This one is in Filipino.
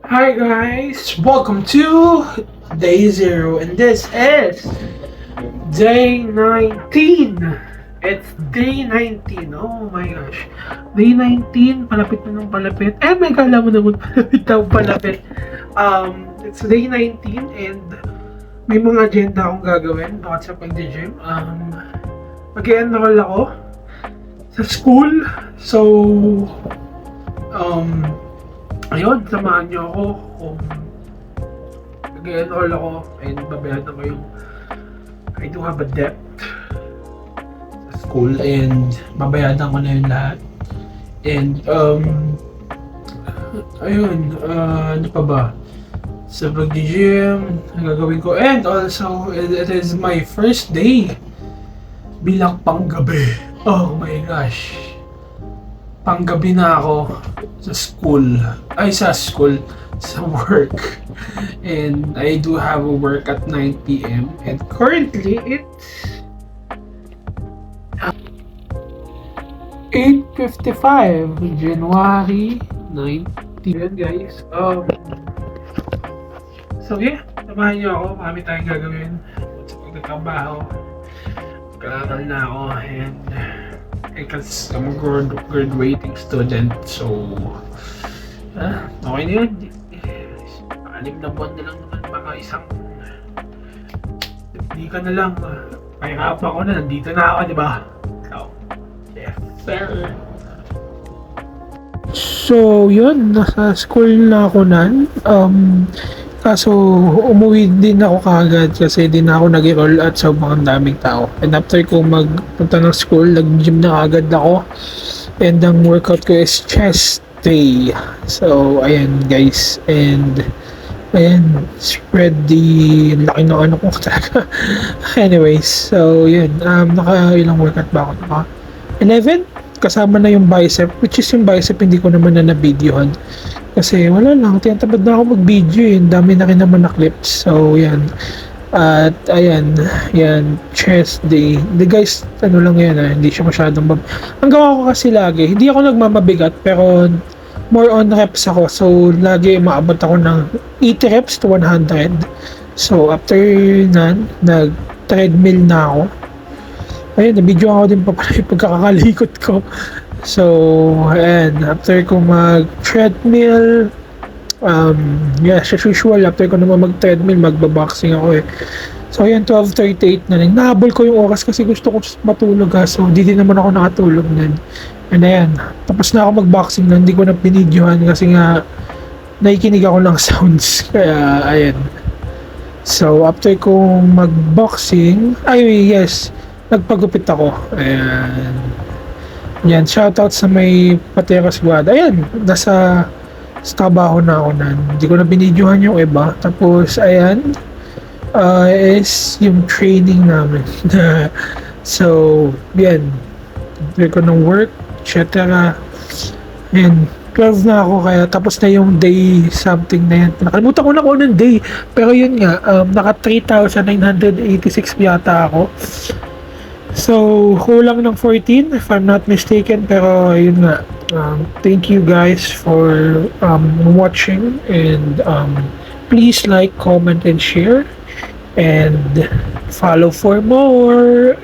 Hi guys, welcome to day 0 and this is day 19. It's day 19. Oh my gosh. Day 19, palapit na ng palapit. May kala mo naman palapit na palapit. It's day 19 and may mga agenda akong gagawin bakit sa pag-gym. Mag-enroll ako sa school. So, ayun, samahan niyo ako kung mag-enroll ako and babayaran ko yung I do have a debt sa school and babayaran ko na yung lahat. And ayun, ano pa ba? Sa pag-gym, gagawin ko. And also, it is my first day bilang panggabi. Oh my gosh. Panggabi na ako sa work. And I do have a work at 9 p.m. And currently, it's 8:55, January 19. Yan guys. So yeah, samahan niyo ako. Marami tayong gagawin sa pagtatrabaho. Kailangan na ako and because I'm a graduating student, so okay na yun. 6 na buwan na lang naman, baka isang hindi ka na lang pahirapan ko na, nandito na ako, di ba? So, yes sir. So yun, nasa school na ako nan. Kaso umuwi din ako kaagad kasi di na ako nag-enroll at sobrang daming tao. And after ko magpunta ng school, nag-gym na agad ako. And ang workout ko is chest day. So ayan guys. And ayan, spread the laki ng ano ko talaga. Anyways, so yun. Ilang workout ba ako? 11? Kasama na yung bicep, which is yung bicep hindi ko naman na na-videohan. Kasi wala lang, tinatamad na ako mag-video eh. Dami na rin naman na clips. So, yan. At, ayan. Yan, chest day. The guys, ano lang yan hindi siya masyadong ang gawa ko kasi lagi, hindi ako nagmamabigat, pero more on reps ako. So, lagi maabot ako ng 80 reps to 100. So, after nan, nag-treadmill na ako. Ayun, na-video ako din pa pala yung pagkakalikot ko. So, ayan, after ko mag-treadmill, as usual, after ko naman mag-treadmill, magbaboxing ako eh. So, ayan, 12:38 na rin. Nahabol ko yung oras kasi gusto ko matulog so hindi din naman ako nakatulog nun. And ayan, tapos na ako mag-boxing na, hindi ko na pinidyohan kasi nga, nakikinig ako ng sounds. Kaya, ayan. So, after ko mag-boxing, nagpagupit ako. Ayan. Yan, shoutout sa may Pateros Guada. Ayan, nasa trabaho na ako na. Hindi ko na binidyohan yung iba. Tapos, ayan, is yung training namin. So, yan. After ko ng work, etc. Ayan, 12 na ako kaya tapos na yung day something na yan. Nakalimutan ko na kung anong day. Pero yun nga, naka 3,986 yata ako. So, kulang ng 14 if I'm not mistaken, pero yun nga, thank you guys for watching and please like, comment, and share and follow for more.